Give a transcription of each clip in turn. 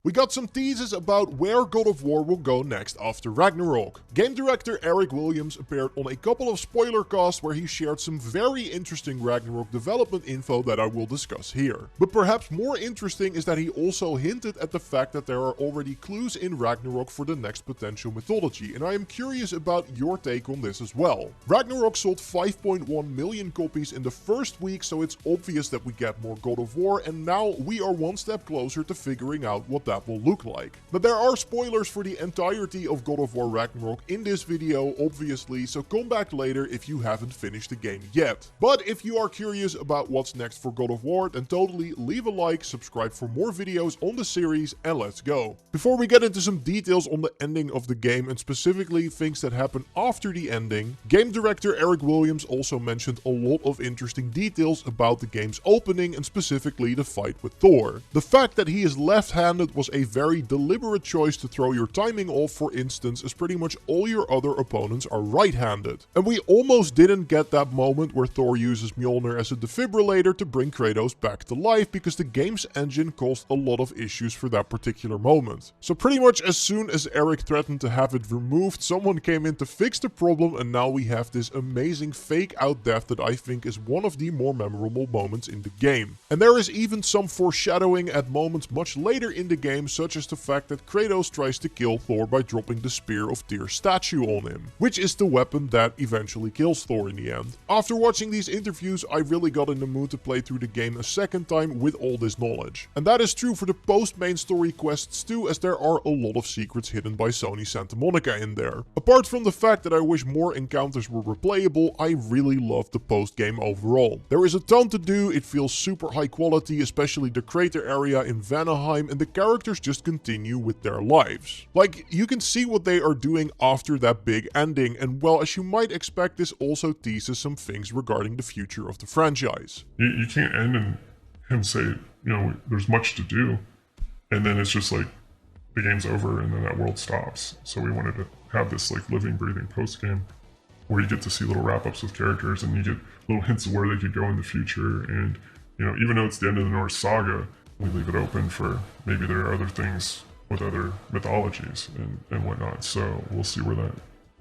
We got some teases about where God of War will go next after Ragnarok. Game director Eric Williams appeared on a couple of spoiler casts where he shared some very interesting Ragnarok development info that I will discuss here. But perhaps more interesting is that he also hinted at the fact that there are already clues in Ragnarok for the next potential mythology, and I am curious about your take on this as well. Ragnarok sold 5.1 million copies in the first week, so it's obvious that we get more God of War, and now we are one step closer to figuring out what that will look like. But there are spoilers for the entirety of God of War Ragnarok in this video, obviously, so come back later if you haven't finished the game yet. But if you are curious about what's next for God of War, then totally leave a like, subscribe for more videos on the series, and let's go. Before we get into some details on the ending of the game, and specifically things that happen after the ending, game director Eric Williams also mentioned a lot of interesting details about the game's opening, and specifically the fight with Thor. The fact that he is left-handed was a very deliberate choice to throw your timing off, for instance, as pretty much all your other opponents are right-handed. And we almost didn't get that moment where Thor uses Mjolnir as a defibrillator to bring Kratos back to life, because the game's engine caused a lot of issues for that particular moment. So pretty much as soon as Eric threatened to have it removed, someone came in to fix the problem, and now we have this amazing fake out death that I think is one of the more memorable moments in the game. And there is even some foreshadowing at moments much later in the game, such as the fact that Kratos tries to kill Thor by dropping the Spear of Tyr's statue on him, which is the weapon that eventually kills Thor in the end. After watching these interviews, I really got in the mood to play through the game a second time with all this knowledge. And that is true for the post-main story quests too, as there are a lot of secrets hidden by Sony Santa Monica in there. Apart from the fact that I wish more encounters were replayable, I really love the post-game overall. There is a ton to do, it feels super high quality, especially the crater area in Vanaheim, and the characters just continue with their lives. Like, you can see what they are doing after that big ending, and well, as you might expect, this also teases some things regarding the future of the franchise. You can't end and him say, you know, there's much to do, and then it's just like the game's over and then that world stops. So we wanted to have this like living, breathing post game where you get to see little wrap-ups with characters and you get little hints of where they could go in the future. And you know, even though it's the end of the Norse saga, we leave it open for maybe there are other things with other mythologies and whatnot. So we'll see where the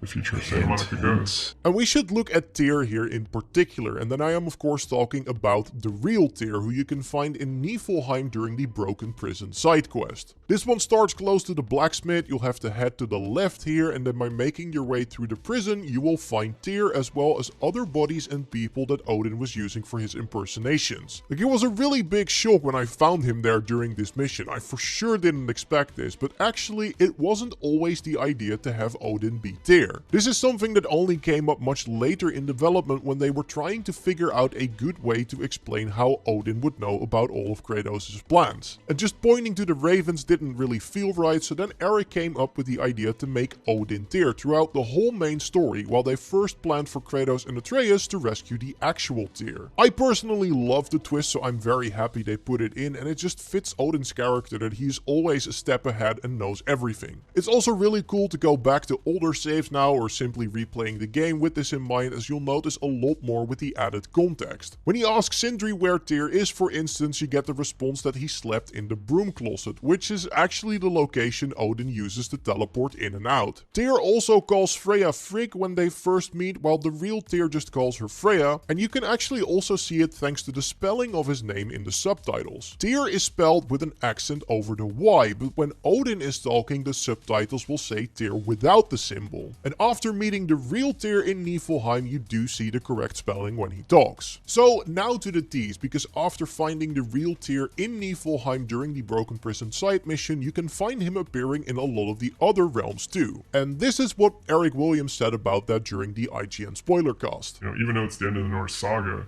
future of Santa Monica goes. And we should look at Tyr here in particular, and then I am of course talking about the real Tyr, who you can find in Niflheim during the Broken Prison side quest. This one starts close to the blacksmith. You'll have to head to the left here, and then by making your way through the prison, you will find Tyr as well as other bodies and people that Odin was using for his impersonations. Like, it was a really big shock when I found him there during this mission. I for sure didn't expect this, but actually it wasn't always the idea to have Odin be Tyr. This is something that only came up much later in development when they were trying to figure out a good way to explain how Odin would know about all of Kratos' plans. And just pointing to the ravens didn't really feel right, so then Eric came up with the idea to make Odin Tyr throughout the whole main story, while they first planned for Kratos and Atreus to rescue the actual Tyr. I personally love the twist, so I'm very happy they put it in, and it just fits Odin's character that he's always a step ahead and knows everything. It's also really cool to go back to older saves now, or simply replaying the game with this in mind, as you'll notice a lot more with the added context. When he asks Sindri where Tyr is, for instance, you get the response that he slept in the broom closet, which is actually the location Odin uses to teleport in and out. Tyr also calls Freya Frigg when they first meet, while the real Tyr just calls her Freya, and you can actually also see it thanks to the spelling of his name in the subtitles. Tyr is spelled with an accent over the Y, but when Odin is talking, the subtitles will say Tyr without the symbol. And after meeting the real Tyr in Niflheim, you do see the correct spelling when he talks. So now to the tease, because after finding the real Tyr in Niflheim during the Broken Prison side mission, you can find him appearing in a lot of the other realms too. And this is what Eric Williams said about that during the IGN spoiler cast. You know, even though it's the end of the Norse saga,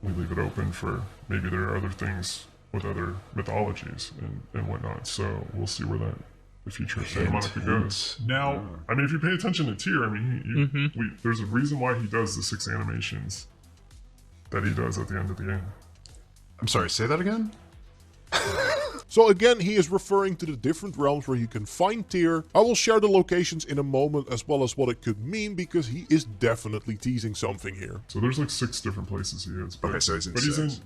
we leave it open for maybe there are other things with other mythologies and whatnot. So we'll see where the future of Santa Monica goes. Now, I mean, if you pay attention to Tyr, I mean, there's a reason why he does the 6 animations that he does at the end of the game. I'm sorry, say that again? So again, he is referring to the different realms where you can find Tyr. I will share the locations in a moment, as well as what it could mean, because he is definitely teasing something here. So there's like 6 different places he is. But, Okay, so he's in but six.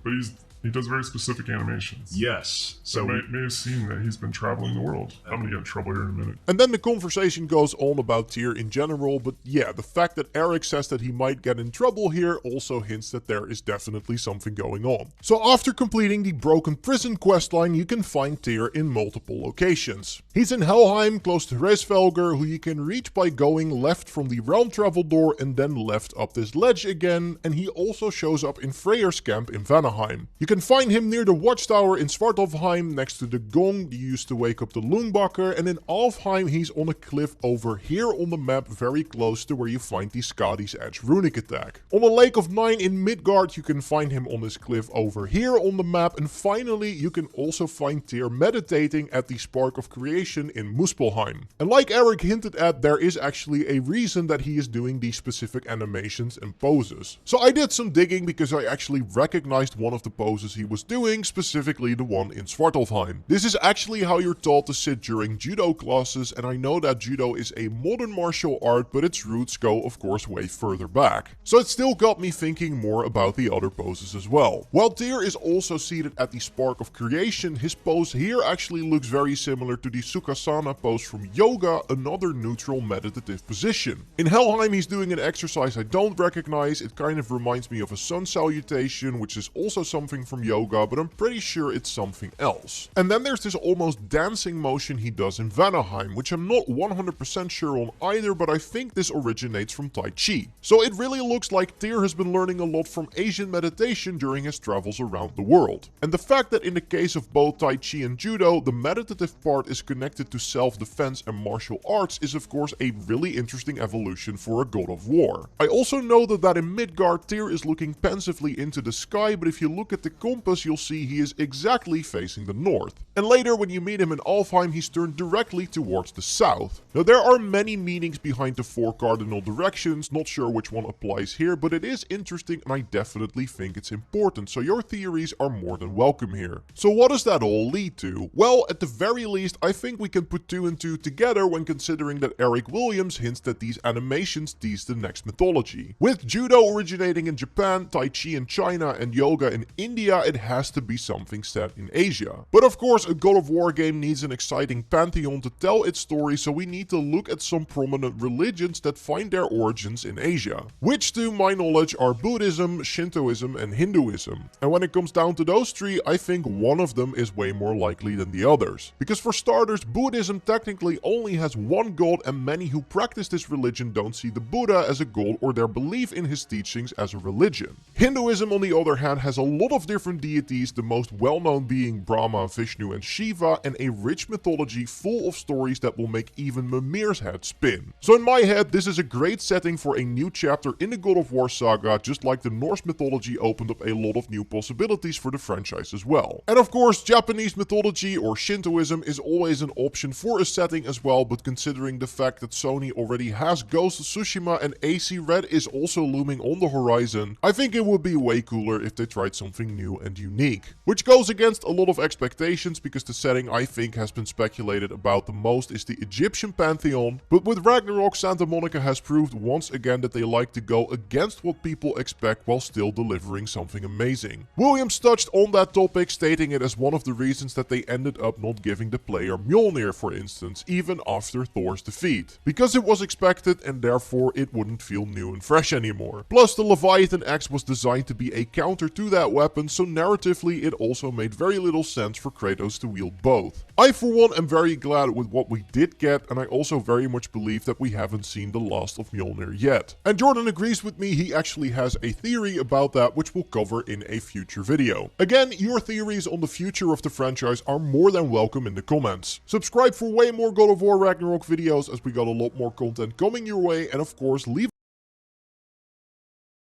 he's He does very specific animations. Yes. So So may have seen that he's been traveling the world. I'm gonna get in trouble here in a minute. And then the conversation goes on about Tyr in general, but yeah, the fact that Eric says that he might get in trouble here also hints that there is definitely something going on. So after completing the Broken Prison questline, you can find Tyr in multiple locations. He's in Helheim, close to Hraesvelgr, who you can reach by going left from the realm travel door and then left up this ledge again, and he also shows up in Freyr's camp in Vanaheim. You can find him near the watchtower in Svartalfheim next to the gong you used to wake up the Lungbakker, and in Alfheim he's on a cliff over here on the map very close to where you find the Skadi's Edge runic attack. On the Lake of Nine in Midgard you can find him on this cliff over here on the map, and finally you can also find Tyr meditating at the Spark of Creation in Muspelheim. And like Eric hinted at, there is actually a reason that he is doing these specific animations and poses. So I did some digging because I actually recognized one of the poses he was doing, specifically the one in Svartalfheim. This is actually how you're taught to sit during judo classes, and I know that judo is a modern martial art, but its roots go of course way further back. So it still got me thinking more about the other poses as well. While Tyr is also seated at the Spark of Creation, his pose here actually looks very similar to the Sukhasana pose from yoga, another neutral meditative position. In Helheim he's doing an exercise I don't recognize. It kind of reminds me of a sun salutation, which is also something from yoga, but I'm pretty sure it's something else. And then there's this almost dancing motion he does in Vanaheim, which I'm not 100% sure on either, but I think this originates from Tai Chi. So it really looks like Tyr has been learning a lot from Asian meditation during his travels around the world. And the fact that in the case of both Tai Chi and Judo, the meditative part is connected to self-defense and martial arts is of course a really interesting evolution for a god of war. I also know that in Midgard, Tyr is looking pensively into the sky, but if you look at the compass you'll see he is exactly facing the north. And later when you meet him in Alfheim he's turned directly towards the south. Now there are many meanings behind the 4 cardinal directions, not sure which one applies here, but it is interesting and I definitely think it's important, so your theories are more than welcome here. So what does that all lead to? Well, at the very least I think we can put 2 and 2 together when considering that Eric Williams hints that these animations tease the next mythology. With judo originating in Japan, Tai Chi in China and yoga in India, it has to be something set in Asia. But of course a God of War game needs an exciting pantheon to tell its story, so we need to look at some prominent religions that find their origins in Asia, which to my knowledge are Buddhism, Shintoism and Hinduism. And when it comes down to those 3, I think one of them is way more likely than the others. Because for starters, Buddhism technically only has one god, and many who practice this religion don't see the Buddha as a god or their belief in his teachings as a religion. Hinduism on the other hand has a lot of different deities, the most well-known being Brahma, Vishnu and Shiva, and a rich mythology full of stories that will make even Mimir's head spin. So in my head this is a great setting for a new chapter in the God of War saga, just like the Norse mythology opened up a lot of new possibilities for the franchise as well. And of course Japanese mythology or Shintoism is always an option for a setting as well, but considering the fact that Sony already has Ghost of Tsushima and AC Red is also looming on the horizon, I think it would be way cooler if they tried something new and unique. Which goes against a lot of expectations because the setting I think has been speculated about the most is the Egyptian pantheon, but with Ragnarok, Santa Monica has proved once again that they like to go against what people expect while still delivering something amazing. Williams touched on that topic, stating it as one of the reasons that they ended up not giving the player Mjolnir, for instance, even after Thor's defeat, because it was expected and therefore it wouldn't feel new and fresh anymore. Plus the Leviathan axe was designed to be a counter to that weapon, so narratively it also made very little sense for Kratos to wield both. I for one am very glad with what we did get, and I also very much believe that we haven't seen the last of Mjolnir yet. And Jordan agrees with me, he actually has a theory about that which we'll cover in a future video. Again, your theories on the future of the franchise are more than welcome in the comments. Subscribe for way more God of War Ragnarok videos as we got a lot more content coming your way, and of course leave